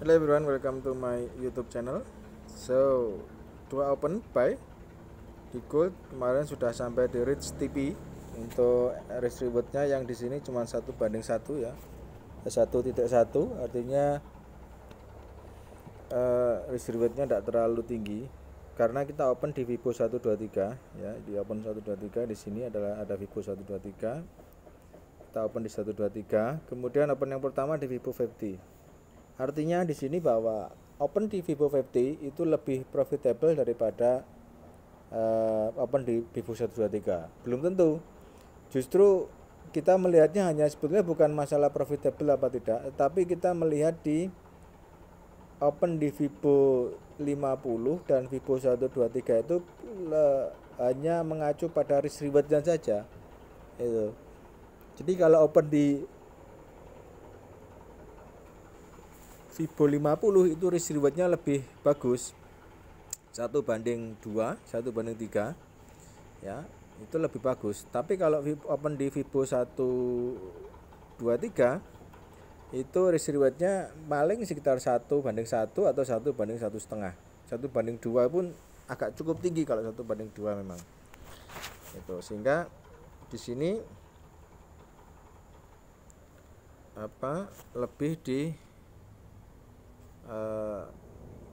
Hello everyone, welcome to my YouTube channel. So, to open buy di gold kemarin sudah sampai di Rich TP. Untuk risk rewardnya yang di sini cuma 1:1 ya, 1.1, artinya risk rewardnya tidak terlalu tinggi karena kita open di Vibo 123 ya. Di open 123 di sini ada Vibo 123. Kita open di 123, kemudian open yang pertama di Vibo 50. Artinya di sini bahwa open di Vibo 50 itu lebih profitable daripada open di Vibo 123. Belum tentu. Justru kita melihatnya hanya sebetulnya bukan masalah profitable apa tidak, tapi kita melihat di open di Vibo 50 dan Vibo 123 itu hanya mengacu pada risk rewardnya saja. Itu. Jadi kalau open di Vibo 50 itu risk rewardnya lebih bagus, 1:2, 1:3 ya, itu lebih bagus. Tapi kalau open di Vibo 123 itu risk rewardnya paling sekitar 1:1 atau 1:1,5. 1:2 pun agak cukup tinggi kalau 1:2 memang itu, sehingga di sini lebih di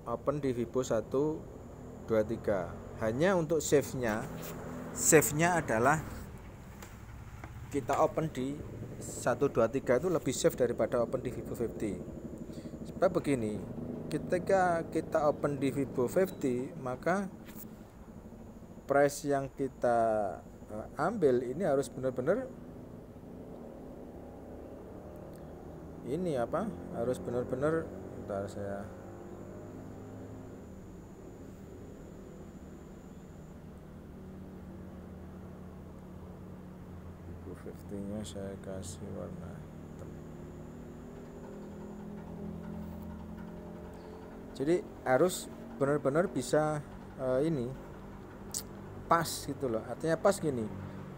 open di Vibo 123. Hanya untuk save-nya adalah kita open di 123 itu lebih safe daripada open di Vibo 50. Sebab begini, ketika kita open di Vibo 50 maka price yang kita ambil ini harus benar-benar harus benar-benar, bentar saya Vivo 50 nya saya kasih warna hitam. Jadi harus benar-benar bisa ini pas gitu loh. Artinya pas gini.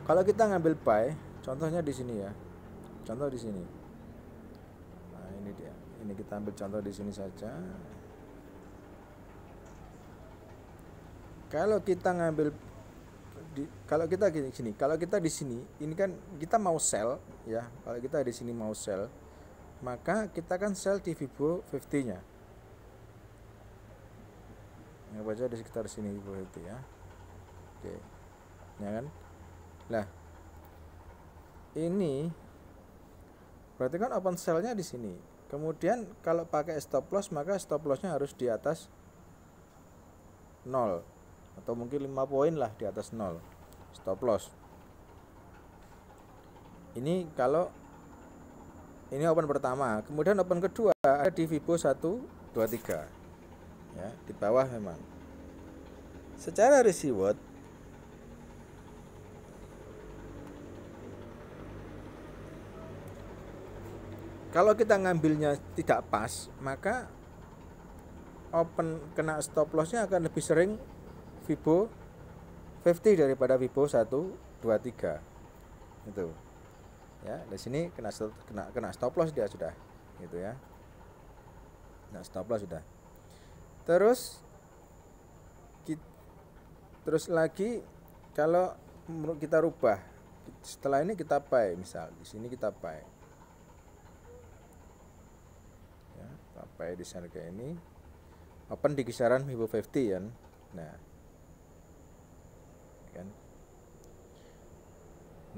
Kalau kita ngambil buy, contohnya di sini ya. Contoh di sini. Nah, ini dia. Ini kita ambil contoh di sini saja. Kalau kita ngambil kalau kita gini, kalau kita di sini, ini kan kita mau sell ya. Kalau kita di sini mau sell, maka kita kan sell di Vibo 50-nya. Yang baca di sekitar sini Vibo 50 ya. Oke. Ya kan? Nah, ini berarti kan open sell-nya di sini. Kemudian kalau pakai stop loss maka stop loss-nya harus di atas 0 atau mungkin 5 poin lah di atas 0 stop loss. Ini kalau ini open pertama, kemudian open kedua ada di Vibo 123 ya, di bawah memang. Secara risk reward kalau kita ngambilnya tidak pas, maka open kena stop lossnya akan lebih sering Vibo 50 daripada Vibo 123 itu ya. Di sini kena stop loss dia sudah gitu ya, kena stop loss sudah. Terus lagi kalau kita rubah, setelah ini kita buy, misal di sini kita buy ya, kita buy di sana kayak ini, open di kisaran Vibo 50 kan. Nah kan,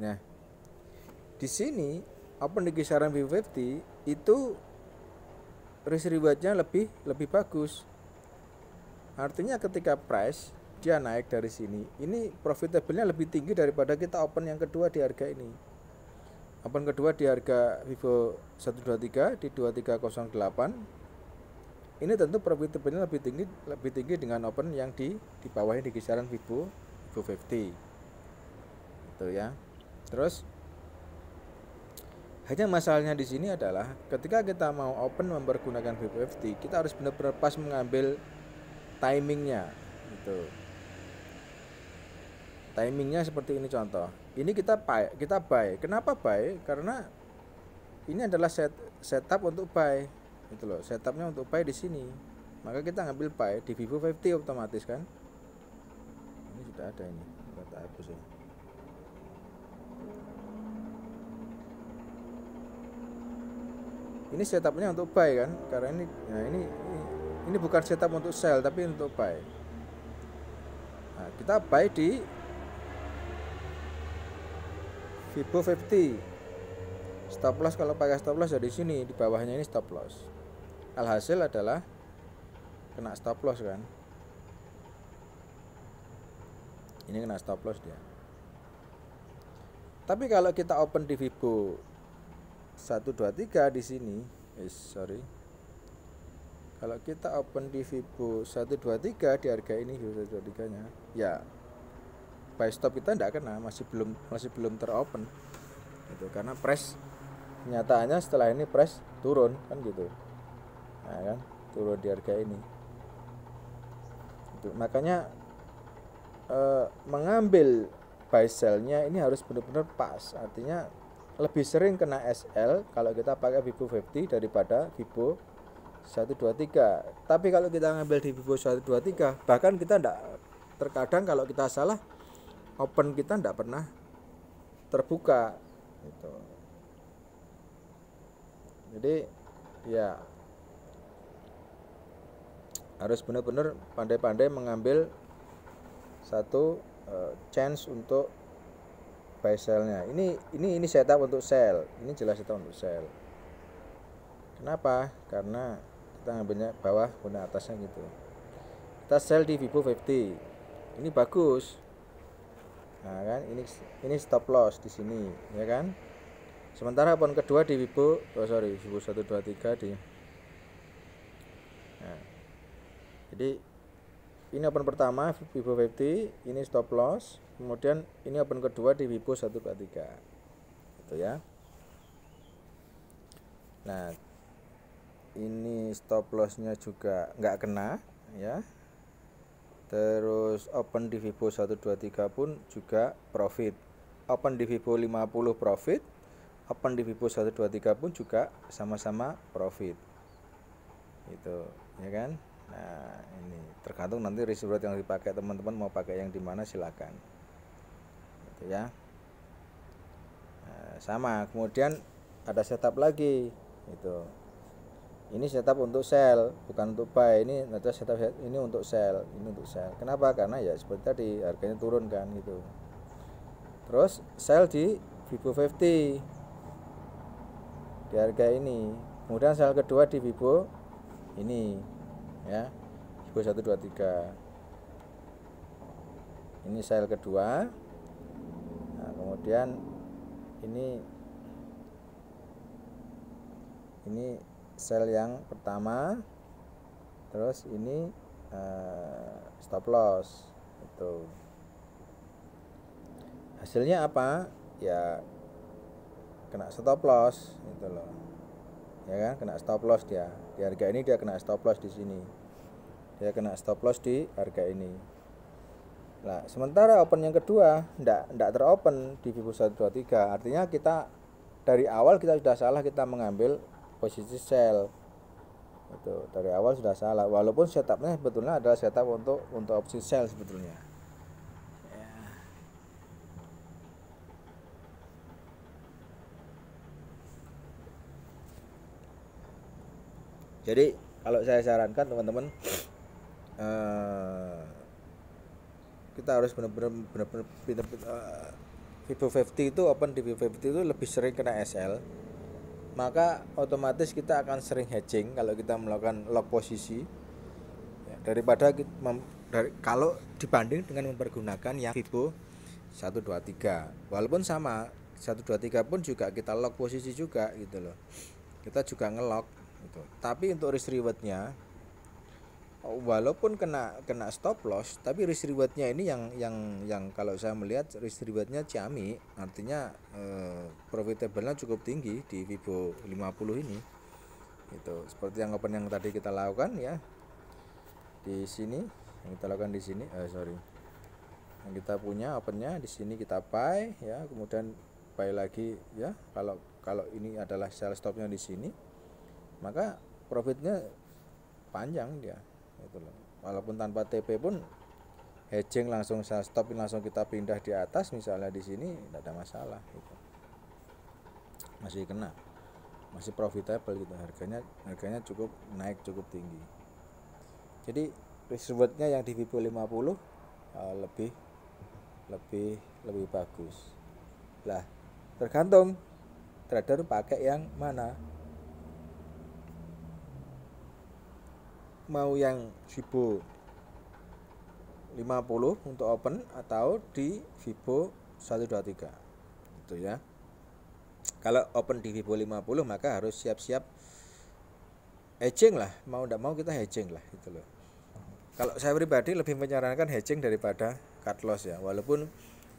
nah di sini open di kisaran Vibo 50 itu risk rewardnya lebih bagus. Artinya ketika price dia naik dari sini, ini profitable-nya lebih tinggi daripada kita open yang kedua di harga ini. Open kedua di harga Vibo 123 di 2308. Ini tentu profitable-nya lebih tinggi dengan open yang di bawahnya di kisaran Vibo 50. Itu ya. Terus hanya masalahnya di sini adalah ketika kita mau open mempergunakan Vibo 50, kita harus benar-benar pas mengambil timingnya gitu. Timingnya seperti ini contoh. Ini kita buy. Kenapa buy? Karena ini adalah setup untuk buy itu loh, setupnya untuk buy di sini. Maka kita ngambil buy di Vivo 50 otomatis kan. Ini sudah ada ini, kita hapus ya. Ini setupnya untuk buy kan, karena ini, nah ini bukan setup untuk sell tapi untuk buy. Nah, kita buy di Vivo 50. Stop loss kalau pakai stop loss ya di sini, di bawahnya ini stop loss. Alhasil adalah kena stop loss kan. Ini kena stop loss dia. Tapi kalau kita open di Vivo 123 di sini, kalau kita open di Vivo 123 di harga ini, Vivo 123 nya ya buy stop kita tidak kena, masih belum teropen gitu, karena price kenyataannya setelah ini price turun kan gitu. Nah kan, turun di harga ini gitu. Makanya mengambil buy sell-nya ini harus benar-benar pas, artinya lebih sering kena SL kalau kita pakai Vivo 50 daripada Vivo 123. Tapi kalau kita ngambil di Vivo 123, bahkan kita terkadang kalau kita salah, open kita tidak pernah terbuka gitu. Jadi ya harus benar-benar pandai-pandai mengambil satu chance untuk buy sell-nya. Ini setup untuk sell. Ini jelas setup untuk sell. Kenapa? Karena kita ngambilnya bawah, guna atasnya gitu. Kita sell di Vivo 50. Ini bagus. Nah kan, ini stop loss di sini, ya kan? Sementara open kedua di Vivo 123 di. Nah, jadi ini open pertama Vivo 50, ini stop loss, kemudian ini open kedua di Vivo 123. Gitu ya. Nah, ini stop lossnya juga nggak kena ya. Terus open di Vivo 123 pun juga profit. Open di Vivo 50 profit, open di Vivo 123 pun juga sama-sama profit. Gitu, ya kan? Nah, ini tergantung nanti risk reward yang dipakai teman-teman, mau pakai yang dimana silakan. Gitu ya. Nah, sama, kemudian ada setup lagi gitu. Ini setup untuk sell, bukan untuk buy. Ini ada setup ini untuk sell, ini untuk sell. Kenapa? Karena ya seperti tadi harganya turun kan gitu. Terus sell di Vivo 50 di harga ini. Kemudian sell kedua di Vivo ini ya, Vivo 123. Ini sell kedua. Nah, kemudian ini sell yang pertama, terus ini stop loss itu. Hasilnya apa? Ya kena stop loss gitu loh, ya kan, kena stop loss dia di harga ini, dia kena stop loss di sini, dia kena stop loss di harga ini. Nah, sementara open yang kedua ndak teropen di Vivo 123, artinya kita dari awal kita sudah salah, kita mengambil posisi sell itu dari awal sudah salah, walaupun setupnya sebetulnya adalah setup untuk opsi sell sebetulnya ya. Jadi kalau saya sarankan teman-teman, kita harus benar-benar Vivo 50 itu open di Vivo 50 itu lebih sering kena SL, maka otomatis kita akan sering hedging kalau kita melakukan lock posisi ya, daripada kalau dibanding dengan mempergunakan yang Vivo 123. Walaupun sama 123 pun juga kita lock posisi juga gitu loh, kita juga ngelock gitu. Tapi untuk risk rewardnya, walaupun kena stop loss, tapi risk rewardnya ini yang kalau saya melihat risk rewardnya ciamik, artinya profitable-nya cukup tinggi di Vivo 50 ini gitu. Seperti yang open yang tadi kita lakukan ya di sini, yang kita lakukan di sini yang kita punya opennya di sini, kita buy ya, kemudian buy lagi ya. Kalau ini adalah sell stopnya di sini, maka profitnya panjang dia gitu loh. Walaupun tanpa TP pun hedging langsung saya stop, langsung kita pindah di atas misalnya di sini tidak ada masalah gitu. Masih kena, masih profitable gitu, harganya cukup naik, cukup tinggi. Jadi risk rewardnya yang di Vibo 50 lebih bagus lah. Tergantung trader pakai yang mana, mau yang Vibo 50 untuk open atau di Vibo 123 gitu ya. Kalau open di Vibo 50 maka harus siap-siap hedging lah, mau tidak mau kita hedging lah gitu loh. Kalau saya pribadi lebih menyarankan hedging daripada cut loss ya, walaupun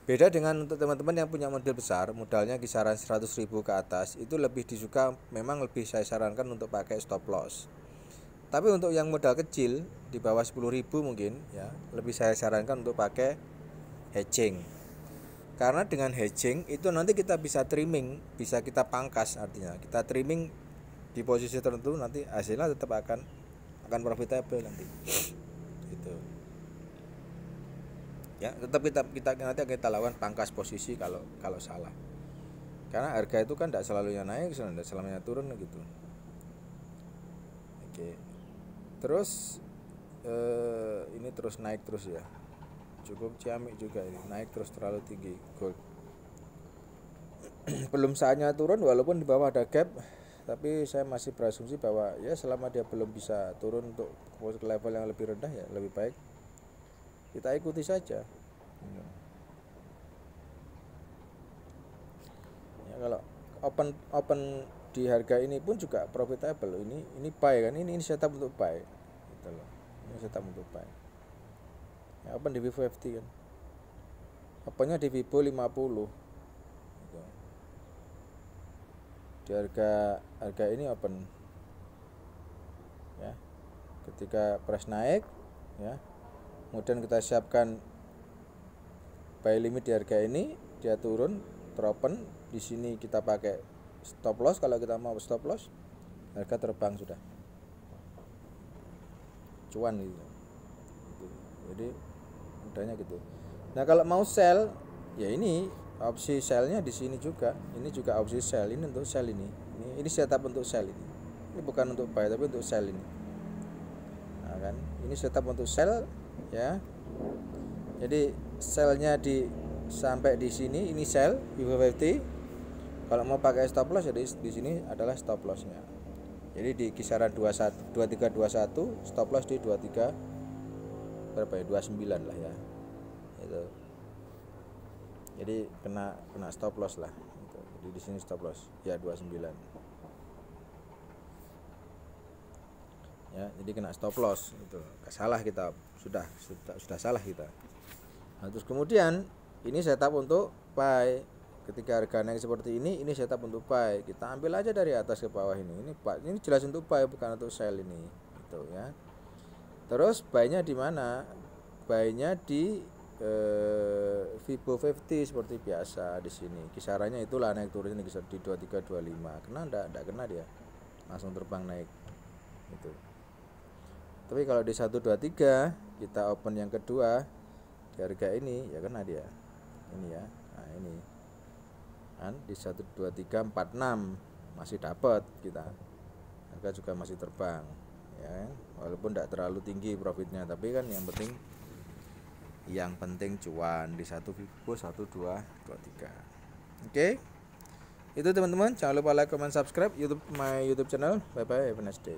beda dengan untuk teman-teman yang punya modal besar, modalnya kisaran 100.000 ke atas, itu lebih disuka, memang lebih saya sarankan untuk pakai stop loss. Tapi untuk yang modal kecil di bawah 10.000 mungkin ya, lebih saya sarankan untuk pakai hedging. Karena dengan hedging itu nanti kita bisa trimming, bisa kita pangkas, artinya kita trimming di posisi tertentu, nanti hasilnya tetap akan profitable nanti. Gitu. Ya, tetap kita lakukan pangkas posisi kalau salah. Karena harga itu kan tidak selalunya naik, tidak selamanya turun gitu. Oke. Terus ini terus naik terus ya. Cukup ciamik juga ini, naik terus terlalu tinggi gold. Belum saatnya turun walaupun di bawah ada gap, tapi saya masih berasumsi bahwa ya selama dia belum bisa turun untuk level yang lebih rendah ya lebih baik kita ikuti saja. Ya, kalau open di harga ini pun juga profitable. Ini buy kan, ini setup untuk buy gitu loh. Ini setup untuk buy. Ya, open di Vivo 50 kan. Opennya di Vibo 50 gitu. Di harga ini open ya. Ketika price naik ya, kemudian kita siapkan buy limit di harga ini, dia turun teropen, di sini kita pakai stop loss. Kalau kita mau stop loss, harga terbang sudah cuan gitu. Jadi mudahnya gitu. Nah kalau mau sell ya ini opsi sellnya di sini juga, ini juga opsi sell, ini untuk sell ini setup untuk sell ini bukan untuk buy tapi untuk sell ini. Nah kan ini setup untuk sell ya. Jadi sellnya sampai di sini, ini sell Vivo 50. Kalau mau pakai stop loss jadi di sini adalah stop lossnya. Jadi di kisaran 2321, stop loss di 23 berapa ya, 29 lah ya itu. Jadi kena stop loss lah gitu. Jadi di sini stop loss ya 29 ya, jadi kena stop loss itu. Salah kita, sudah salah kita. Nah, terus kemudian ini setup untuk buy. Ketika harga naik seperti ini setup untuk buy. Kita ambil aja dari atas ke bawah ini jelas untuk buy bukan untuk sell ini gitu ya. Terus buy-nya di mana? Buy-nya di Vibo 50 seperti biasa di sini. Kisarannya itulah naik turunnya di 2325. Kena enggak kena dia. Langsung terbang naik. Gitu. Tapi kalau di 123 kita open yang kedua di harga ini ya kena dia. Ini ya. Nah, ini. Kan di 12346 masih dapat kita. Harga juga masih terbang. Ya, walaupun tidak terlalu tinggi profitnya, tapi kan yang penting cuan di satu Vibo 1223. Oke. Itu teman-teman, jangan lupa like, comment, subscribe my YouTube channel. Bye bye, have a nice day.